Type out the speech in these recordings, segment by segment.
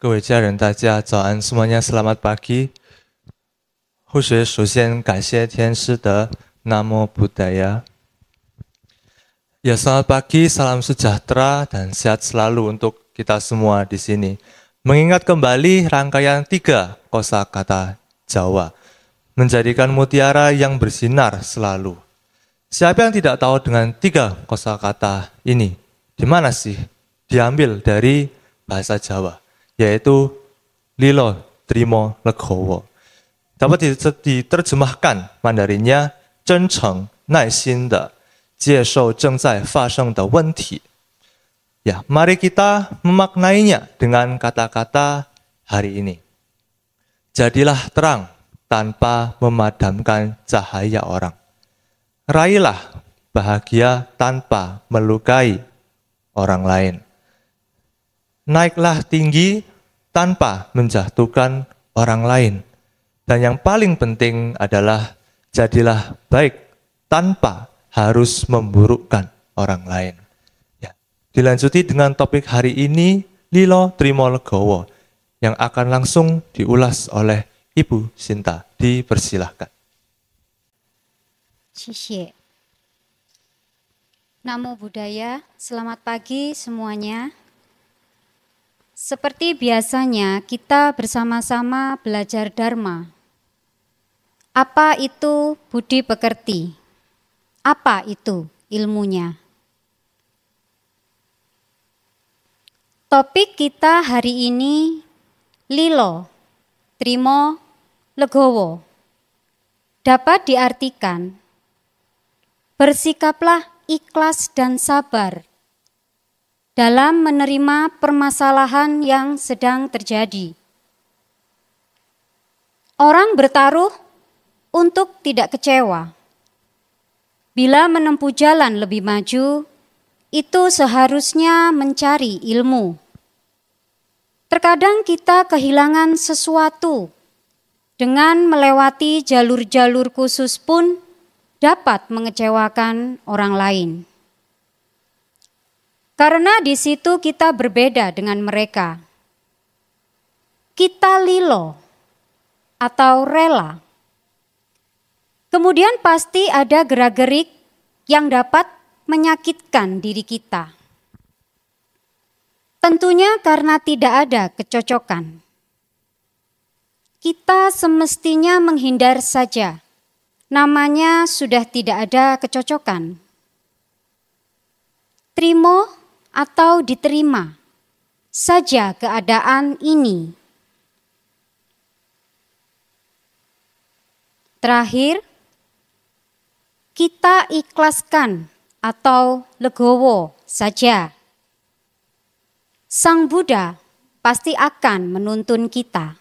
各位家人，大家早安，semuanya selamat pagi。护学首先感谢天师的Namo Buddhaya。Ya, selamat pagi, salam sejahtera dan sehat selalu untuk kita semua di sini. Mengingat kembali rangkaian 3 kosakata Jawa, menjadikan mutiara yang bersinar selalu. Siapa yang tidak tahu dengan 3 kosakata ini? Di mana sih? Diambil dari bahasa Jawa, yaitu Lilo, Trimo, Legowo. Dapat diterjemahkan Mandarinnya, 真诚耐心的接受正在发生的问题. Ya, mari kita memaknainya dengan kata-kata hari ini. Jadilah terang tanpa memadamkan cahaya orang. Raihlah bahagia tanpa melukai orang lain. Naiklah tinggi tanpa menjatuhkan orang lain. Dan yang paling penting adalah jadilah baik tanpa harus memburukkan orang lain. Ya. Dilanjuti dengan topik hari ini, Lilo, Trimo, Legowo, yang akan langsung diulas oleh Ibu Sinta. Dipersilahkan. 谢谢。Namo Buddhaya, selamat pagi semuanya. Seperti biasanya kita bersama-sama belajar Dharma. Apa itu budi pekerti? Apa itu ilmunya? Topik kita hari ini Lilo, Trimo, Legowo. Dapat diartikan bersikaplah ikhlas dan sabar dalam menerima permasalahan yang sedang terjadi. Orang bertaruh untuk tidak kecewa. Bila menempuh jalan lebih maju, itu seharusnya mencari ilmu. Terkadang kita kehilangan sesuatu. Dengan melewati jalur-jalur khusus pun dapat mengecewakan orang lain. Karena di situ kita berbeda dengan mereka. Kita lilo atau rela. Kemudian pasti ada gerak-gerik yang dapat menyakitkan diri kita. Tentunya karena tidak ada kecocokan. Kita semestinya menghindar saja. Namanya sudah tidak ada kecocokan. Trimo atau diterima saja keadaan ini. Terakhir, kita ikhlaskan atau legowo saja. Sang Buddha pasti akan menuntun kita.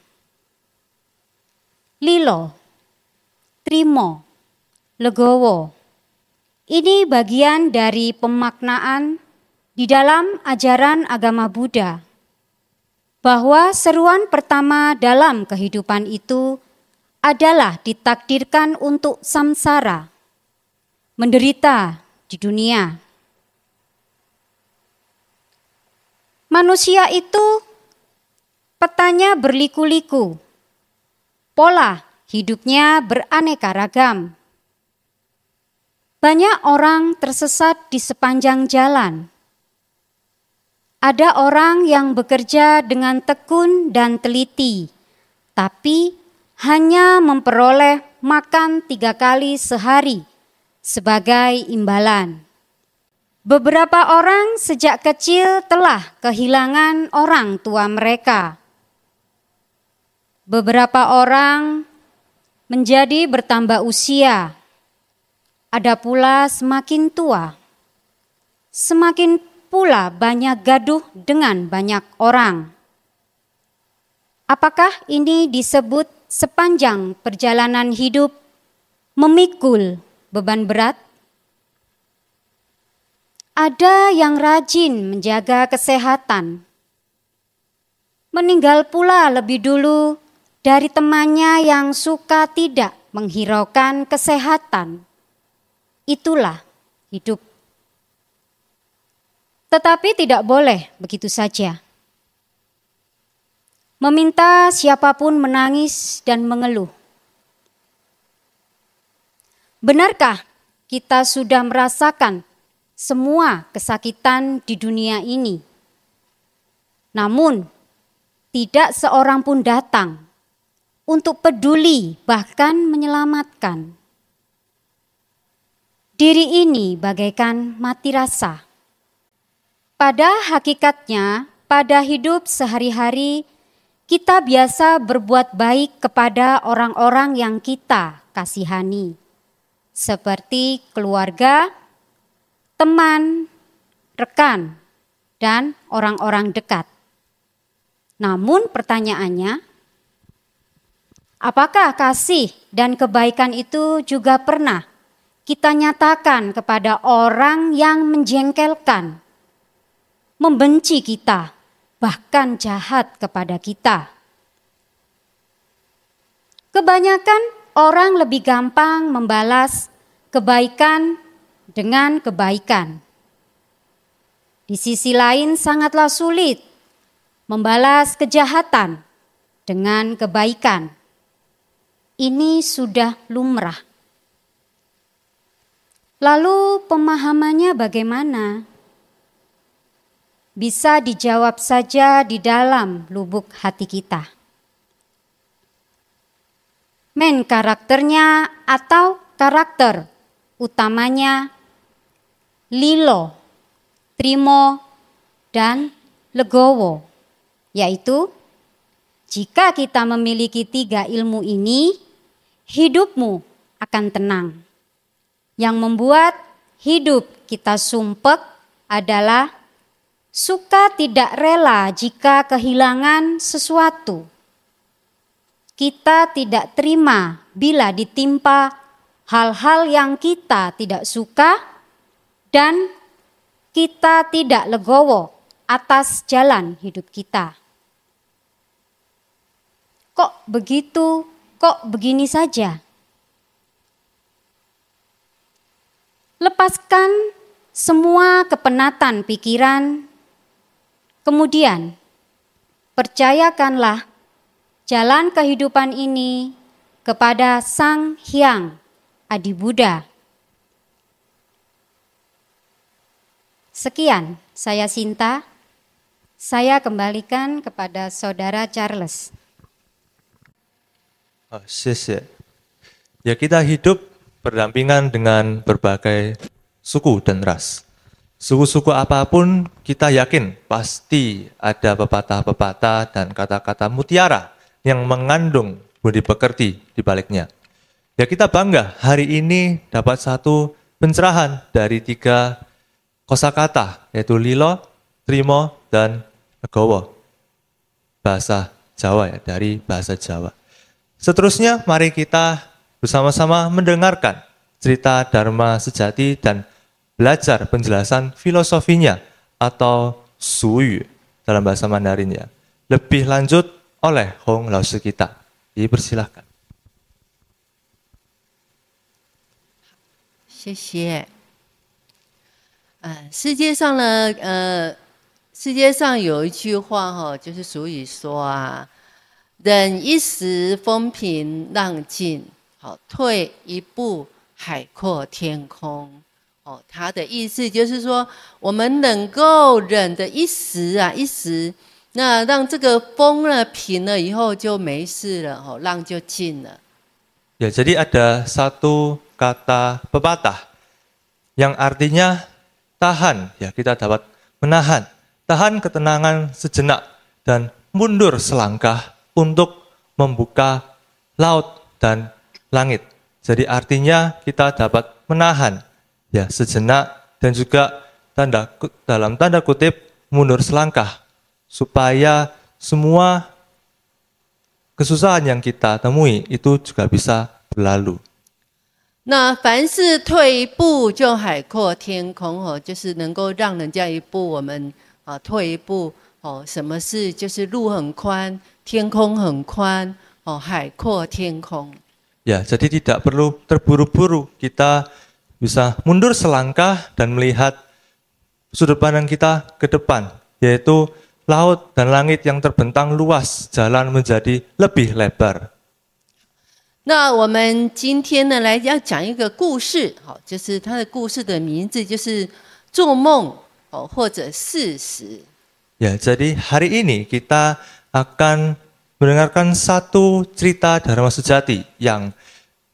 Lilo, Trimo, Legowo. Ini bagian dari pemaknaan di dalam ajaran agama Buddha, bahwa seruan pertama dalam kehidupan itu adalah ditakdirkan untuk samsara, menderita di dunia. Manusia itu petanya berliku-liku, pola hidupnya beraneka ragam. Banyak orang tersesat di sepanjang jalan. Ada orang yang bekerja dengan tekun dan teliti, tapi hanya memperoleh makan 3 kali sehari sebagai imbalan. Beberapa orang sejak kecil telah kehilangan orang tua mereka. Beberapa orang menjadi bertambah usia. Ada pula semakin tua. Semakin pula banyak gaduh dengan banyak orang. Apakah ini disebut sepanjang perjalanan hidup memikul beban berat? Ada yang rajin menjaga kesehatan. Meninggal pula lebih dulu dari temannya yang suka tidak menghiraukan kesehatan. Itulah hidup. Tetapi tidak boleh begitu saja. meminta siapapun menangis dan mengeluh. Benarkah kita sudah merasakan semua kesakitan di dunia ini? Namun, tidak seorang pun datang untuk peduli bahkan menyelamatkan. Diri ini bagaikan mati rasa. Pada hakikatnya, pada hidup sehari-hari, kita biasa berbuat baik kepada orang-orang yang kita kasihani, seperti keluarga, teman, rekan, dan orang-orang dekat. Namun pertanyaannya, apakah kasih dan kebaikan itu juga pernah kita nyatakan kepada orang yang menjengkelkan, membenci kita, bahkan jahat kepada kita? Kebanyakan orang lebih gampang membalas kebaikan dengan kebaikan. Di sisi lain sangatlah sulit membalas kejahatan dengan kebaikan. Ini sudah lumrah. Lalu pemahamannya bagaimana? Bisa dijawab saja di dalam lubuk hati kita. Main karakternya atau karakter utamanya lilo, trimo, dan legowo, yaitu jika kita memiliki 3 ilmu ini, hidupmu akan tenang. Yang membuat hidup kita sumpek adalah suka tidak rela jika kehilangan sesuatu. Kita tidak terima bila ditimpa hal-hal yang kita tidak suka, dan kita tidak legowo atas jalan hidup kita. Kok begitu? Kok begini saja? Lepaskan semua kepenatan pikiran, kemudian percayakanlah jalan kehidupan ini kepada Sang Hyang Adi Buddha. Sekian, saya Sinta. Saya kembalikan kepada Saudara Charles. 谢谢. Ya, kita hidup berdampingan dengan berbagai suku dan ras. Suku-suku apapun kita yakin pasti ada pepatah-pepatah dan kata-kata mutiara yang mengandung budi pekerti di baliknya. Ya, kita bangga hari ini dapat satu pencerahan dari 3 kosakata, yaitu lilo, trimo, dan legowo. Bahasa Jawa ya, dari bahasa Jawa. Seterusnya mari kita bersama-sama mendengarkan cerita Dharma sejati dan belajar penjelasan filosofinya atau suyu dalam bahasa Mandarinnya. Lebih lanjut oleh Hong Laoshi kita. Dipersilahkan. 谢谢。世界上有一句话哈，就是俗语说啊，忍一时风平浪静，好，退一步海阔天空。哦，它的意思就是说，我们能够忍的一时，那让这个风呢平了以后就没事了，哦，浪就静了。Ya, jadi ada satu kata pepatah yang artinya tahan, ya kita dapat menahan, tahan ketenangan sejenak dan mundur selangkah untuk membuka laut dan langit. Jadi artinya kita dapat menahan ya sejenak dan juga dalam tanda kutip mundur selangkah supaya semua kesusahan yang kita temui itu juga bisa berlalu. 那凡事退一步就海阔天空哦，就是能够让人家一步，我们退一步哦，什么事就是路很宽，天空很宽哦，海阔天空。 Ya, jadi tidak perlu terburu-buru, kita bisa mundur selangkah dan melihat sudut pandang kita ke depan, yaitu laut dan langit yang terbentang luas, jalan menjadi lebih lebar. 那我们今天呢，来要讲一个故事，好，就是它的故事的名字就是做梦哦，或者事实。 Ya, jadi hari ini kita akan mendengarkan satu cerita Dharma Sejati yang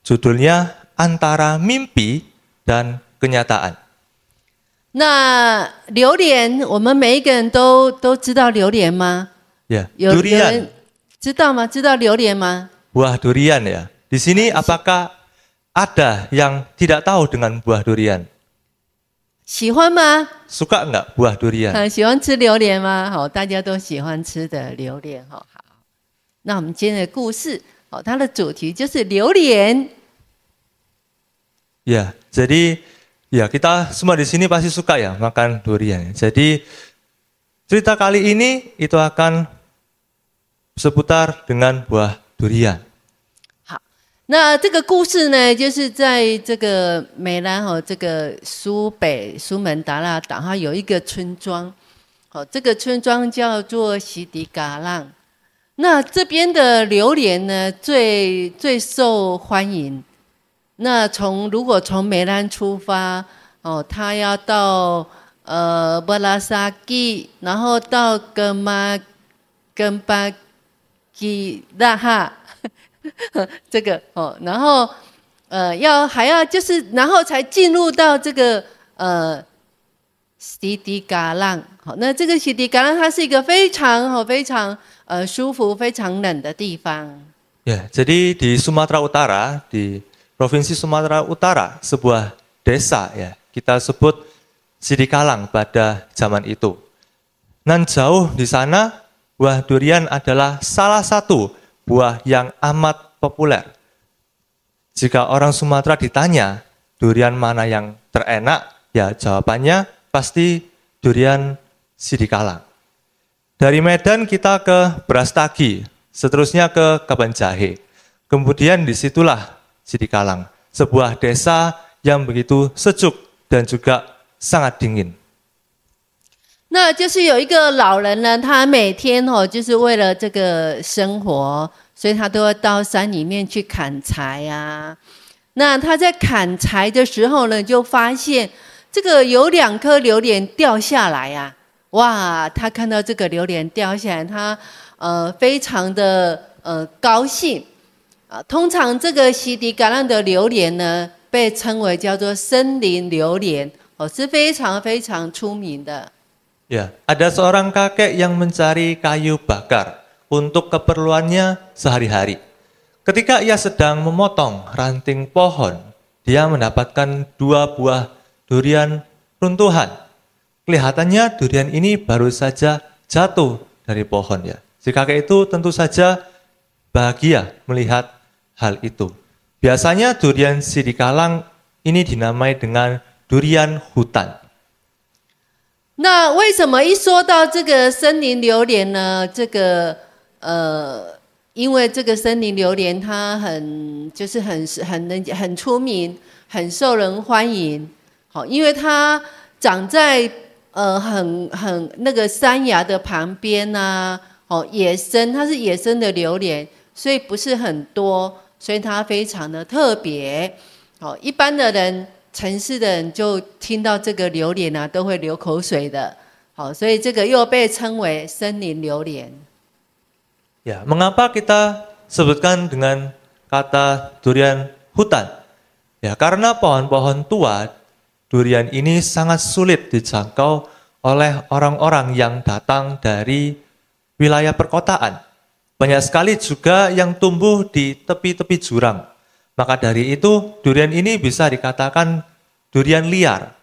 judulnya Antara Mimpi dan Kenyataan. 那榴莲，我们每一个人都知道榴莲吗？ Ya, 有 durian, 人知道吗？知道榴莲吗？ buah durian ya. Di sini apakah ada yang tidak tahu dengan buah durian? 喜欢吗？ Suka enggak buah durian? 喜欢吃榴莲吗？好，大家都喜欢吃的榴莲哈。好，那我们今天的故事，哦，它的主题就是榴莲。 Ya, jadi ya kita semua di sini pasti suka ya makan durian. Jadi cerita kali ini itu akan seputar dengan buah durian. 好，那这个故事呢，就是在这个美兰哦，这个苏门答腊岛，它有一个村庄，哦，这个村庄叫做西迪嘎浪。那这边的榴莲呢，最受欢迎。那如果从美兰出发，哦，他要到布拉萨基，然后到根巴基拉哈。这个哦，然后还要就是，然后才进入到这个西迪嘎浪。好，那这个西迪嘎浪它是一个非常舒服、非常冷的地方。 Ya, jadi di Sumatera Utara, di Provinsi Sumatera Utara, sebuah desa ya, kita sebut Sidikalang pada zaman itu. Nan jauh di sana, buah durian adalah salah satu buah yang amat populer. Jika orang Sumatera ditanya durian mana yang terenak, ya jawabannya pasti durian Sidikalang. Dari Medan kita ke Brastagi, seterusnya ke Kabanjahe. Kemudian disitulah Sidikalang, sebuah desa yang begitu sejuk dan juga sangat dingin. 那就是有一个老人呢，他每天就是为了这个生活，所以他都要到山里面去砍柴啊。那他在砍柴的时候呢，就发现这个有2颗榴莲掉下来啊。哇，他看到这个榴莲掉下来，他非常的高兴啊。通常这个西迪嘎浪的榴莲呢，被称为叫做森林榴莲，哦，是非常非常出名的。 Ya, ada seorang kakek yang mencari kayu bakar untuk keperluannya sehari-hari. Ketika ia sedang memotong ranting pohon, dia mendapatkan 2 buah durian runtuhan. Kelihatannya durian ini baru saja jatuh dari pohon ya. Si kakek itu tentu saja bahagia melihat hal itu. Biasanya durian Sidikalang ini dinamai dengan durian hutan. 那为什么一说到这个森林榴莲呢？因为这个森林榴莲它很出名，很受人欢迎。好，因为它长在那个山崖的旁边呐，哦，它是野生的榴莲，所以不是很多，所以它非常的特别。好，一般的人。 城市的人就听到这个榴莲啊，都会流口水的。好，所以这个又被称为森林榴莲。Ya, mengapa kita sebutkan dengan kata durian hutan? Ya, karena pohon-pohon tua durian ini sangat sulit dijangkau oleh orang-orang yang datang dari wilayah perkotaan. Banyak sekali juga yang tumbuh di tepi-tepi jurang. Maka dari itu, durian ini bisa dikatakan durian liar.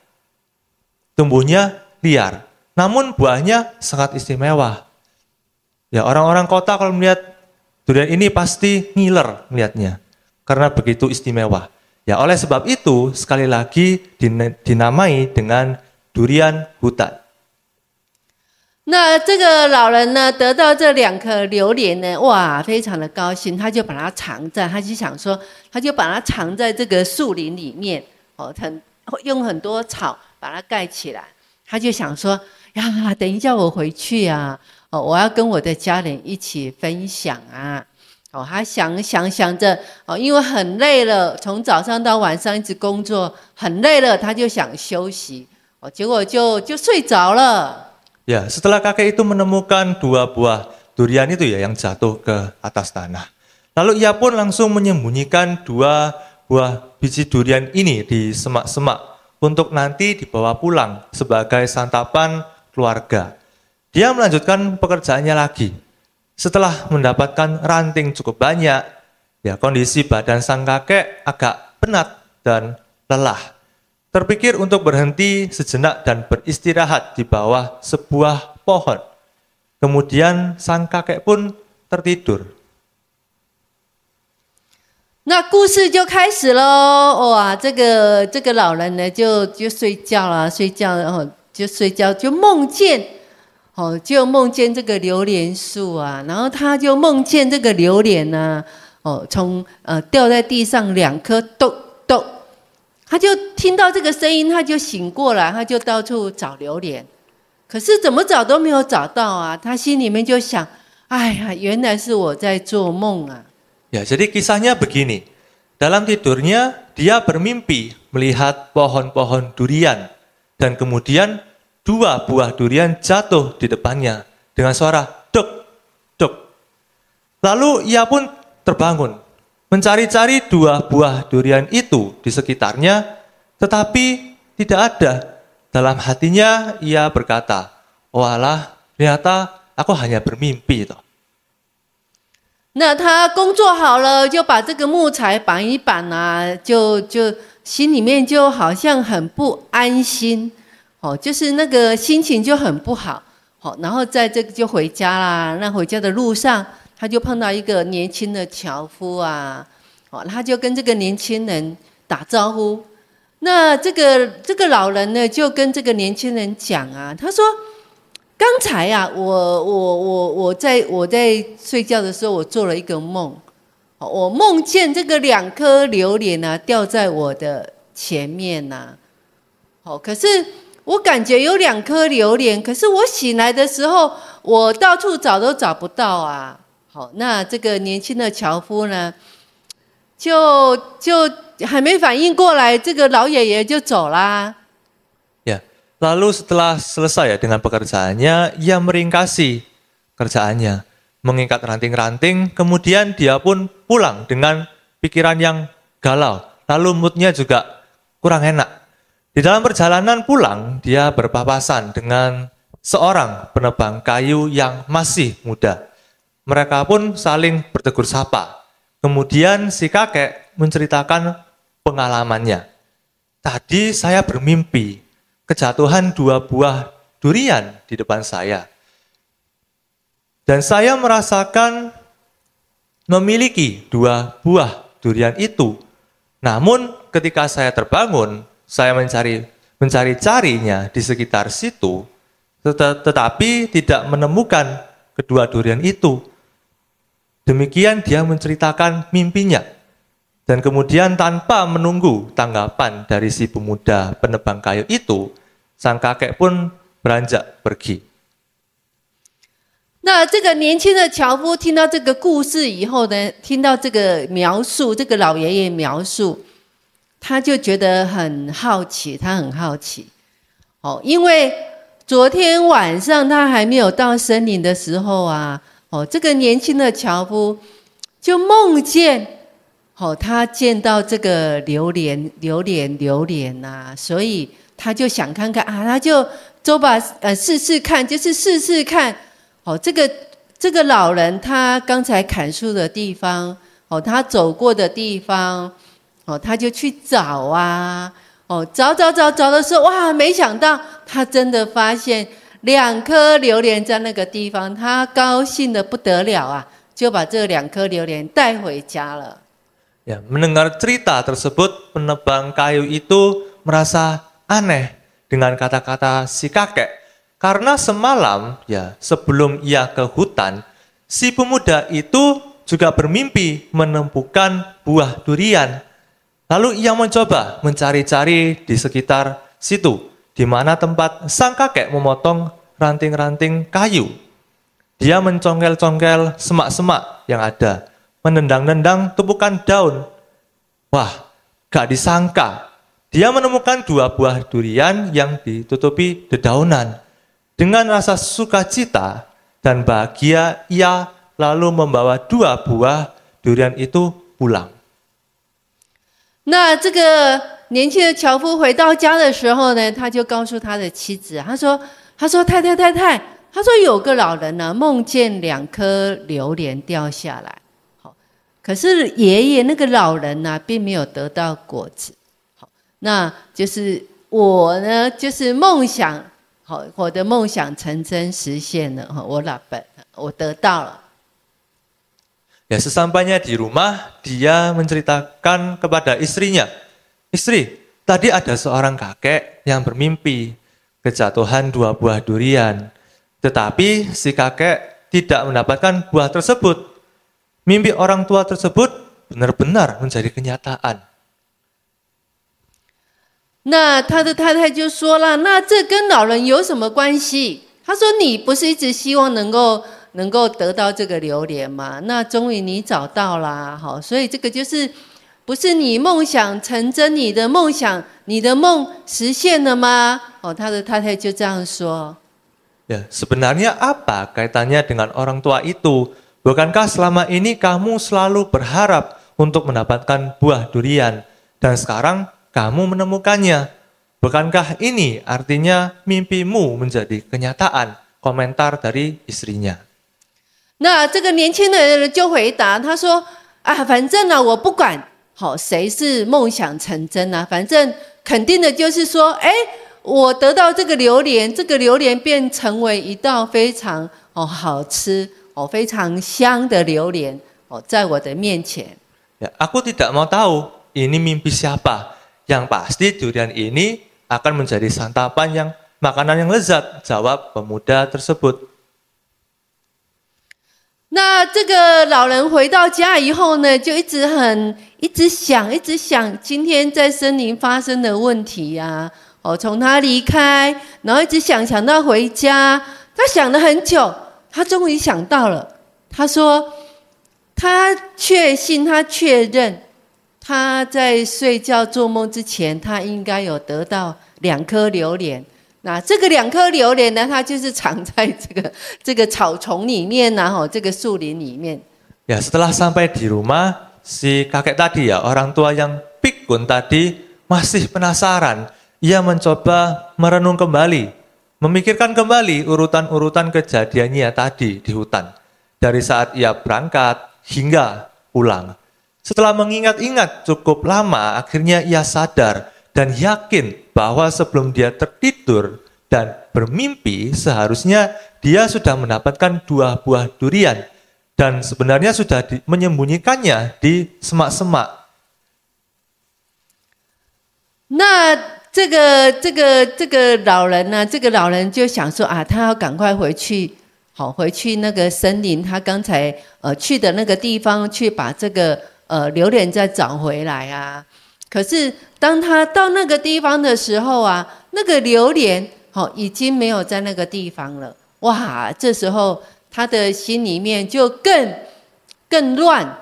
Tumbuhnya liar, namun buahnya sangat istimewa. Ya, orang-orang kota kalau melihat durian ini pasti ngiler melihatnya, karena begitu istimewa. Ya, oleh sebab itu, sekali lagi dinamai dengan durian hutan. 那这个老人呢，得到这2颗榴莲呢，哇，非常的高兴，他就把它藏在，他就想说，他就把它藏在这个树林里面，哦，用很多草把它盖起来。他就想说，呀，等一下我回去啊，我要跟我的家人一起分享啊。他想着，因为很累了，从早上到晚上一直工作，很累了，他就想休息，结果就睡着了。Ya, setelah kakek itu menemukan 2 buah durian itu ya yang jatuh ke atas tanah. Lalu ia pun langsung menyembunyikan 2 buah biji durian ini di semak-semak untuk nanti dibawa pulang sebagai santapan keluarga. Dia melanjutkan pekerjaannya lagi. Setelah mendapatkan ranting cukup banyak, ya kondisi badan sang kakek agak penat dan lelah. Terpikir untuk berhenti sejenak dan beristirahat di bawah sebuah pohon. Kemudian sang kakek pun tertidur. 那故事就开始喽，哇，这个老人呢就睡觉了，就梦见。就梦见这个榴莲树啊，然后他就梦见这个榴莲呢，从掉在地上2颗，咚咚，他就听到这个声音，他就醒过来，他就到处找榴莲，可是怎么找都没有找到啊，他心里面就想，哎呀，原来是我在做梦啊。Ya, jadi kisahnya begini. Dalam tidurnya, dia bermimpi melihat pohon-pohon durian dan kemudian 2 buah durian jatuh di depannya dengan suara duk, duk. Lalu ia pun terbangun, mencari-cari 2 buah durian itu di sekitarnya, tetapi tidak ada. Dalam hatinya ia berkata, walah, ternyata aku hanya bermimpi toh. 那他工作好了，就把这个木材绑一绑啊，就心里面就好像很不安心。就是那个心情就很不好，然后在这个就回家啦。那回家的路上，他就碰到一个年轻的樵夫啊，他就跟这个年轻人打招呼。那这个老人呢，就跟这个年轻人讲啊，他说：“刚才啊，我在睡觉的时候，我做了一个梦，我梦见这个2颗榴莲啊掉在我的前面呐，可是。”我感觉有2颗榴莲，可是我醒来的时候，我到处找都找不到啊。好，那这个年轻的樵夫呢，就还没反应过来，这个老爷爷就走啦。Ya, lalu setelah selesai ya dengan pekerjaannya, ia meringkasi kerjaannya, mengikat ranting-ranting, kemudian dia pun pulang dengan pikiran yang galau, lalu moodnya juga kurang enak. Di dalam perjalanan pulang, dia berpapasan dengan seorang penebang kayu yang masih muda. Mereka pun saling bertegur sapa. Kemudian si kakek menceritakan pengalamannya. Tadi saya bermimpi, kejatuhan 2 buah durian di depan saya. Dan saya merasakan memiliki 2 buah durian itu. Namun ketika saya terbangun, saya mencari-carinya di sekitar situ, tetapi tidak menemukan kedua durian itu. Demikian dia menceritakan mimpinya. Dan kemudian tanpa menunggu tanggapan dari si pemuda penebang kayu itu, sang kakek pun beranjak pergi. 那这个年轻的樵夫听到这个故事以后呢，听到这个描述，这个老爷爷描述。他就觉得很好奇，因为昨天晚上他还没有到森林的时候啊，这个年轻的樵夫就梦见，他见到这个榴莲啊，所以他就想看看啊，他就把试试看，这个老人他刚才砍树的地方，他走过的地方。他就去找啊，找的时候，哇，没想到他真的发现2颗榴莲在那个地方，他高兴得不得了啊，就把这2颗榴莲带回家了。Ya, mendengar cerita tersebut, penebang kayu itu merasa aneh dengan kata-kata si kakek. Karena semalam, ya sebelum ia ke hutan, si pemuda itu juga bermimpi menemukan buah durian. Lalu ia mencoba mencari-cari di sekitar situ, di mana tempat sang kakek memotong ranting-ranting kayu. Dia mencongkel-congkel semak-semak yang ada, menendang-nendang tumpukan daun. Wah, gak disangka, dia menemukan 2 buah durian yang ditutupi dedaunan. Dengan rasa sukacita dan bahagia, ia lalu membawa 2 buah durian itu pulang. 那这个年轻的樵夫回到家的时候呢，他就告诉他的妻子，他说太太，他说有个老人呢，梦见2颗榴莲掉下来，好，可是爷爷那个老人呢，并没有得到果子，好，那就是我呢，就是梦想，好，我的梦想成真实现了，我得到了。 Ya, sesampainya di rumah, dia menceritakan kepada istrinya, "Istri, tadi ada seorang kakek yang bermimpi kejatuhan 2 buah durian. Tetapi si kakek tidak mendapatkan buah tersebut. Mimpi orang tua tersebut benar-benar menjadi kenyataan." 那他的太太就说了：“那这跟老人有什么关系？”他说：“你不是一直希望能够得到这个榴莲吗？那终于你找到啦，好，所以这个就是不是你梦想成真，你的梦实现了吗？”哦，他的太太就这样说。 Ya, sebenarnya apa kaitannya dengan orang tua itu? Bukankah selama ini kamu selalu berharap untuk mendapatkan buah durian dan sekarang kamu menemukannya? Bukankah ini artinya mimpimu menjadi kenyataan? Komentar dari istrinya. 那这个年轻的人就回答他说：“啊，反正呢，我不管，好，谁是梦想成真啊？反正肯定的就是说，哎。” 我得到这个榴莲，这个榴莲便成为一道非常好吃非常香的榴莲在我的面前。Ya, aku tidak mau tahu ini mimpi siapa. Yang pasti durian ini akan menjadi santapan yang makanan yang lezat, jawab pemuda tersebut. 那这个老人回到家以后呢，就一直想今天在森林发生的问题呀。 从他离开，然后一直想到回家，他想了很久，他终于想到了。他说，他确认，他在睡觉做梦之前，他应该有得到2颗榴莲。那这个2颗榴莲呢，它就是藏在这个草丛里面呐，这个树林里面。Ya, setelah sampai di rumah, si kakek tadi ya, orang tua yang pikun tadi masih penasaran. Ia mencoba merenung kembali, memikirkan kembali urutan-urutan kejadiannya tadi di hutan. Dari saat ia berangkat hingga pulang. Setelah mengingat-ingat cukup lama, akhirnya ia sadar dan yakin bahwa sebelum dia tertidur dan bermimpi, seharusnya dia sudah mendapatkan 2 buah durian. Dan sebenarnya sudah menyembunyikannya di semak-semak. 这个老人呢，这个老人就想说啊，他要赶快回去那个森林，他刚才去的那个地方去把这个榴莲再找回来啊。可是当他到那个地方的时候啊，那个榴莲已经没有在那个地方了。哇，这时候他的心里面就更乱。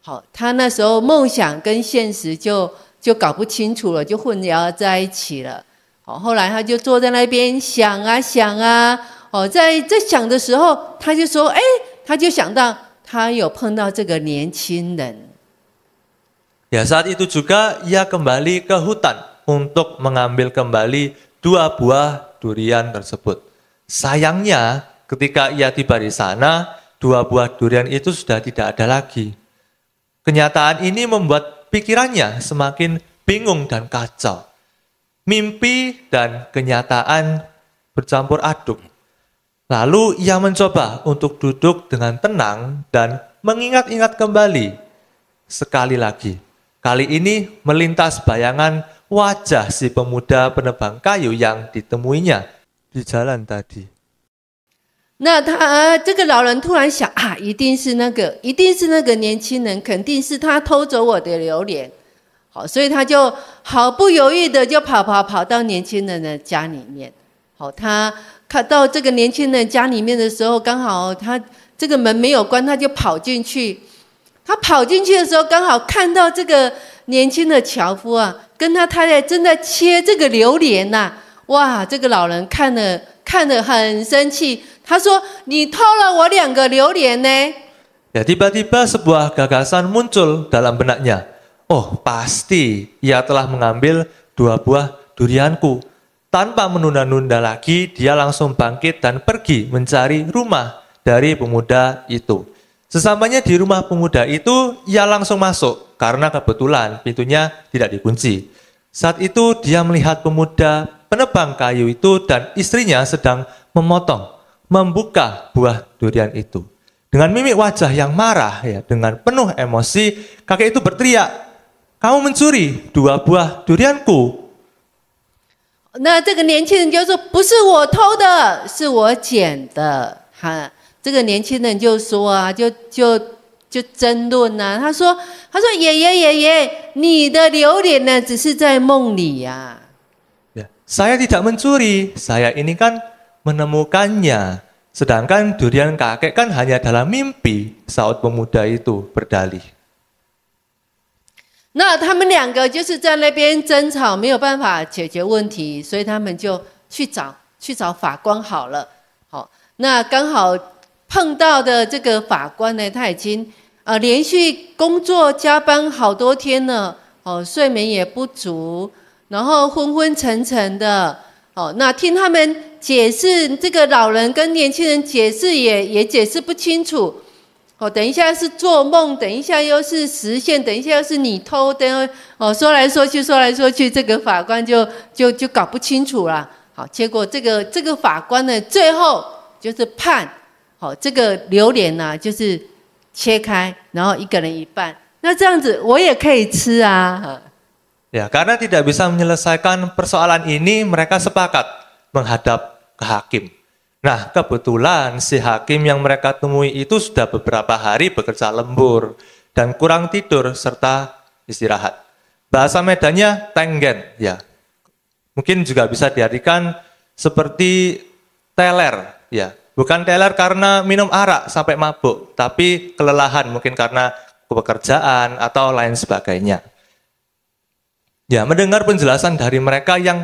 好，他那时候梦想跟现实就搞不清楚了，就混淆在一起了。后来他就坐在那边想啊，在想的时候，他就说，他就想到他有碰到这个年轻人。Ya, saat itu juga ia kembali ke hutan untuk mengambil kembali 2 buah durian tersebut. Sayangnya, ketika ia tiba di sana, 2 buah durian itu sudah tidak ada lagi. Kenyataan ini membuat pikirannya semakin bingung dan kacau. Mimpi dan kenyataan bercampur aduk. Lalu ia mencoba untuk duduk dengan tenang dan mengingat-ingat kembali. Sekali lagi, kali ini melintas bayangan wajah si pemuda penebang kayu yang ditemuinya di jalan tadi. 那这个老人突然想啊，一定是那个年轻人，肯定是他偷走我的榴莲。好，所以他就毫不犹豫的就跑到年轻人的家里面。好，他看到这个年轻人家里面的时候，刚好他这个门没有关，他就跑进去。他跑进去的时候，刚好看到这个年轻的樵夫啊，跟他太太正在切这个榴莲呐。哇，这个老人看了很生气，他说：“你偷了我2个榴莲呢。” Ya, tiba-tiba sebuah gagasan muncul dalam benaknya. Oh, pasti ia telah mengambil 2 buah durianku. Tanpa menunda-nunda lagi, dia langsung bangkit dan pergi mencari rumah dari pemuda itu. Sesampainya di rumah pemuda itu, ia langsung masuk karena kebetulan pintunya tidak dikunci. Saat itu dia melihat pemuda penebang kayu itu dan istrinya sedang membuka buah durian itu. Dengan mimik wajah yang marah, ya, dengan penuh emosi, kakek itu berteriak, "Kamu mencuri 2 buah durianku." 那这个年轻人就说：“不是我偷的，是我捡的。”哈，这个年轻人就说啊，就争论啊，他说爷爷，你的榴莲呢，只是在梦里呀。Ya, saya tidak mencuri, saya ini kan menemukannya. Sedangkan durian kakek kan hanya dalam mimpi, saut pemuda itu berdalih. 那他们2个就是在那边争吵，没有办法解决问题，所以他们就去找法官好了。好，那刚好碰到的这个法官呢，他已经连续工作加班好多天了，睡眠也不足，然后昏昏沉沉的。那听他们解释，这个老人跟年轻人解释也解释不清楚。等一下是做梦，等一下又是实现，等一下又是你偷的。说来说去，这个法官就搞不清楚了。好，结果这个法官呢，最后就是判，这个榴莲呢，就是切开，然后1个人1半。那这样子我也可以吃啊。Ya, karena tidak bisa menyelesaikan persoalan ini, mereka sepakat menghadap ke hakim. Nah, kebetulan si hakim yang mereka temui itu sudah beberapa hari bekerja lembur dan kurang tidur serta istirahat. Bahasa Medannya tenggen, ya. Mungkin juga bisa diartikan seperti teler, ya. Bukan teler karena minum arak sampai mabuk, tapi kelelahan mungkin karena pekerjaan atau lain sebagainya. Ya, mendengar penjelasan dari mereka yang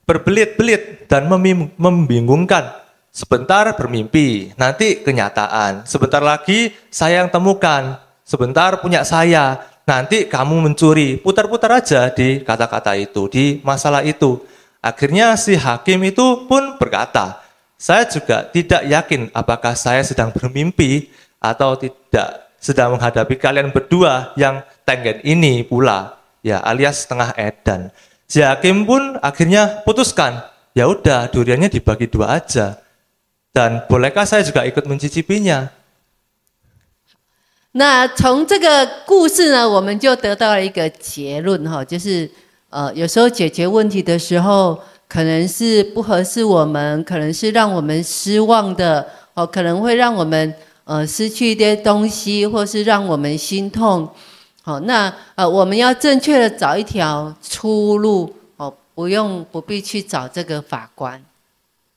berbelit-belit dan membingungkan. Sebentar bermimpi, nanti kenyataan. Sebentar lagi saya yang temukan. Sebentar punya saya, nanti kamu mencuri. Putar-putar aja di kata-kata itu, di masalah itu. Akhirnya si hakim itu pun berkata, saya juga tidak yakin apakah saya sedang bermimpi atau tidak, sedang menghadapi kalian berdua yang tenggen ini pula. Ya, alias setengah edan. Si hakim pun akhirnya putuskan, ya udah duriannya dibagi 2 aja. Dan bolehkah saya juga ikut mencicipinya? 那从这个故事呢，我们就得到了一个结论哈，就是有时候解决问题的时候，可能是不合适我们，可能是让我们失望的，可能会让我们失去一些东西，或是让我们心痛。好，那我们要正确的找一条出路，不必去找这个法官。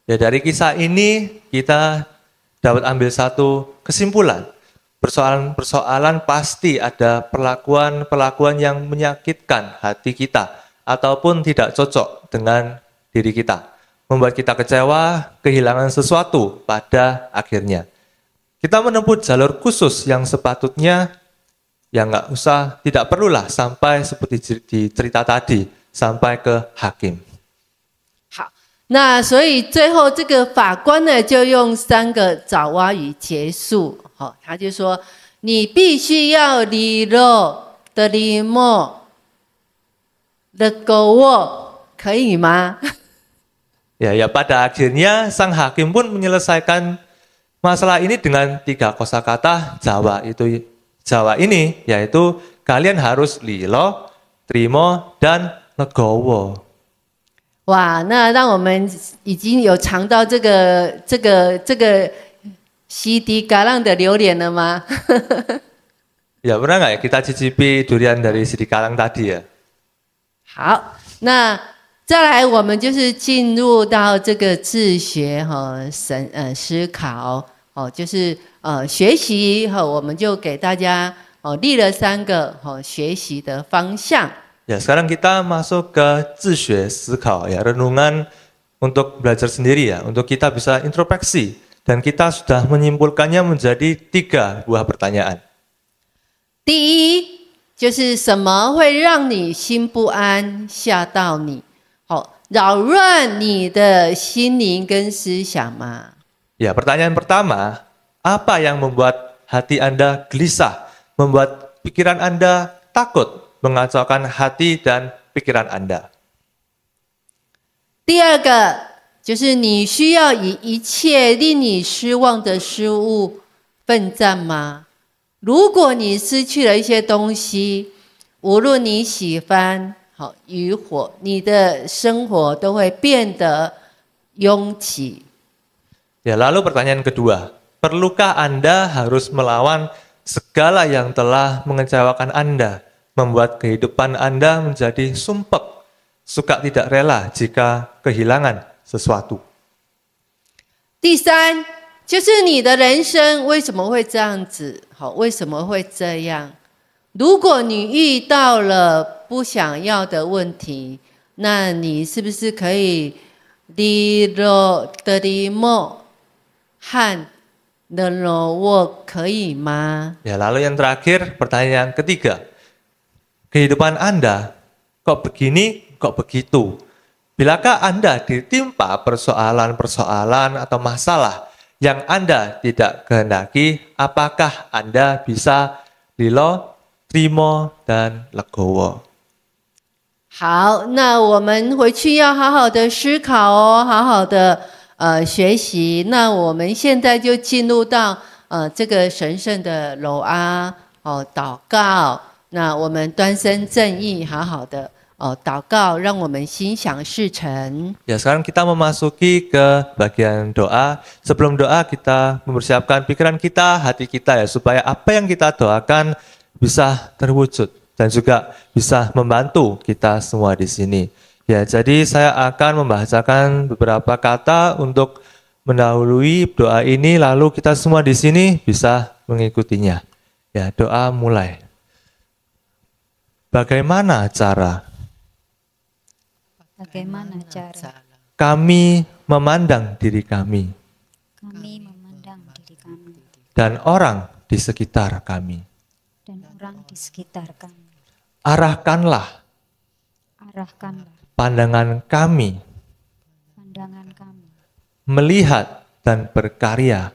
Ya, dari kisah ini kita dapat ambil satu kesimpulan. Persoalan-persoalan pasti ada perlakuan-perlakuan yang menyakitkan hati kita ataupun tidak cocok dengan diri kita, membuat kita kecewa, kehilangan sesuatu pada akhirnya. Kita menempuh jalur khusus yang sepatutnya ya tidak perlulah sampai seperti di cerita tadi, sampai ke hakim. 那所以最后这个法官呢，就用3个爪哇语结束。他就说：“你必须要离肉的离莫的狗窝，可以吗？” Ya, pada akhirnya sang hakim pun menyelesaikan masalah ini dengan 3 kosakata Jawa ini, yaitu kalian harus lilo, trimo, dan legowo. 哇，那让我们已经有尝到这个西迪嘎浪的榴莲了吗？ Ya, pernah nggak ya kita cicipi durian dari Sidikalang tadi ya? 好，那再来，我们就是进入到这个自学思考就是学习我们就给大家立了3个学习的方向。Ya, sekarang kita masuk ke 自学思考 ya, renungan untuk belajar sendiri ya, untuk kita bisa introspeksi dan kita sudah menyimpulkannya menjadi 3 buah pertanyaan. 第一，就是什么会让你心不安，吓到你，扰乱你的心灵跟思想吗？ Ya, pertanyaan pertama, apa yang membuat hati Anda gelisah, membuat pikiran Anda takut, mengacaukan hati dan pikiran Anda? 第二个，就是你需要以一切令你失望的事物奋战吗？如果你失去了一些东西，无论你喜欢与否，你的生活都会变得拥挤。 Ya, lalu pertanyaan kedua, perlukah Anda harus melawan segala yang telah mengecewakan Anda, membuat kehidupan Anda menjadi sumpek, suka tidak rela jika kehilangan sesuatu? 第三，就是你的人生为什么会这样子？为什么会这样？如果你遇到了不想要的问题，那你是不是可以和可以吗？ Ya, lalu yang terakhir, pertanyaan ketiga. Kehidupan Anda kok begini, kok begitu? Bilakah Anda ditimpa persoalan-persoalan atau masalah yang Anda tidak kehendaki, apakah Anda bisa lilo, trimo, dan legowo? 好，那我们回去要好好的思考好好的学习。那我们现在就进入到这个神圣的柔阿祷告。那我们端身正义，好好的祷告，让我们心想事成。 Ya, sekarang kita memasuki ke bagian doa. Sebelum doa kita mempersiapkan pikiran kita, hati kita ya, supaya apa yang kita doakan bisa terwujud dan juga bisa membantu kita semua di sini. Ya, jadi saya akan membahasakan beberapa kata untuk mendahului doa ini, lalu kita semua di sini bisa mengikutinya. Ya, doa mulai. Bagaimana cara kami memandang diri kami dan orang di sekitar kami? Arahkanlah pandangan kami melihat dan berkarya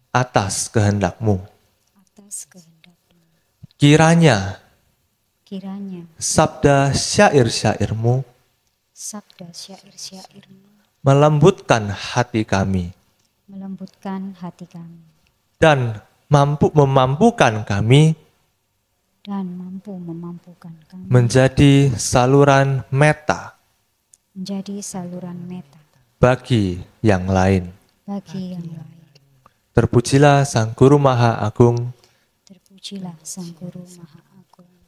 atas kehendak-Mu. Kiranya sabda syair-syair-Mu melembutkan hati kami dan memampukan kami menjadi saluran meta bagi yang lain. Terpujilah Sang Guru Maha Agung,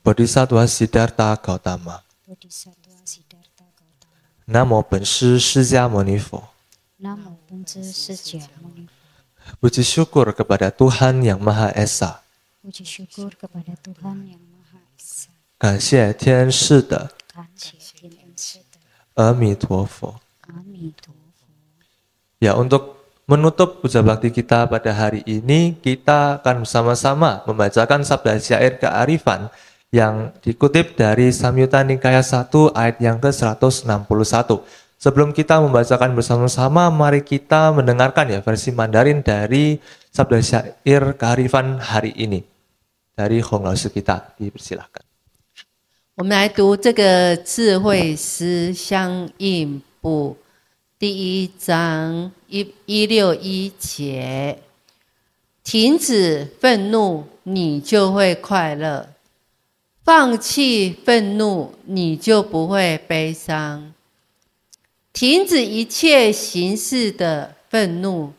Bodhisattva Siddhartha Gautama. Namo Benshi释迦牟尼佛. Puji syukur kepada Tuhan Yang Maha Esa. 感谢天师的阿弥陀佛. Ya, untuk menutup puja bakti kita pada hari ini, kita akan bersama-sama membacakan sabda syair kearifan yang dikutip dari Samyutta Nikaya 1 ayat yang ke-161. Sebelum kita membacakan bersama-sama, mari kita mendengarkan ya versi Mandarin dari sabda syair kearifan hari ini. Dari Hong Lao Sư kita, dipersilahkan. 我们来读这个智慧思相应部第1章161节。停止愤怒，你就会快乐；放弃愤怒，你就不会悲伤。停止一切形式的愤怒，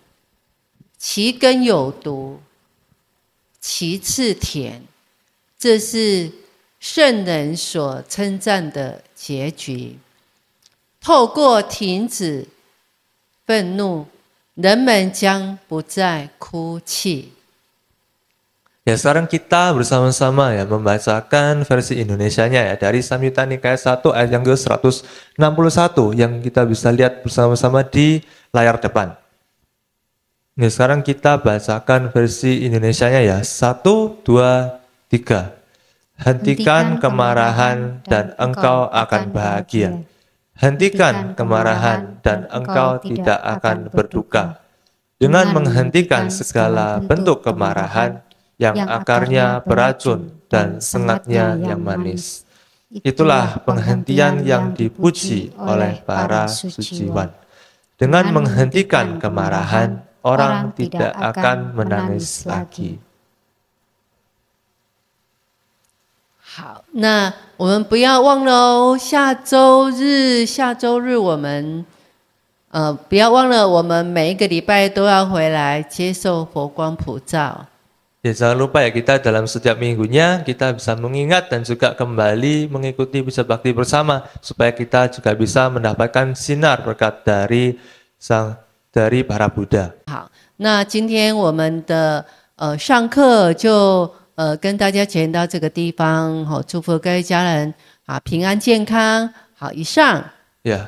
其根有毒，其次甜，这是圣人所称赞的结局。透过停止愤怒，人们将不再哭泣。Ya, sekarang kita bersama-sama ya membacakan versi Indonesianya ya dari Samyutta Nikaya 1 ayat yang ke-161 yang kita bisa lihat bersama-sama di layar depan. Nah, sekarang kita bacakan versi Indonesianya ya. 1, 2, 3. Hentikan kemarahan dan engkau akan bahagia. Hentikan kemarahan dan engkau tidak akan berduka. Dengan menghentikan segala bentuk kemarahan yang akarnya beracun dan sengatnya yang manis. Itulah penghentian yang dipuji oleh para suciwan. Dengan menghentikan kemarahan, orang tidak akan menangis lagi. 好，那我们不要忘了哦，下周日我们不要忘了，我们每一个礼拜都要回来接受佛光普照。Ya, jangan lupa ya, kita dalam setiap minggunya kita bisa mengingat dan juga kembali mengikuti puja bakti bersama supaya kita juga bisa mendapatkan sinar berkat dari para Buddha. 好，那今天我们的上课就跟大家讲到这个地方，好，祝福各位家人啊平安健康。好，以上。Ya,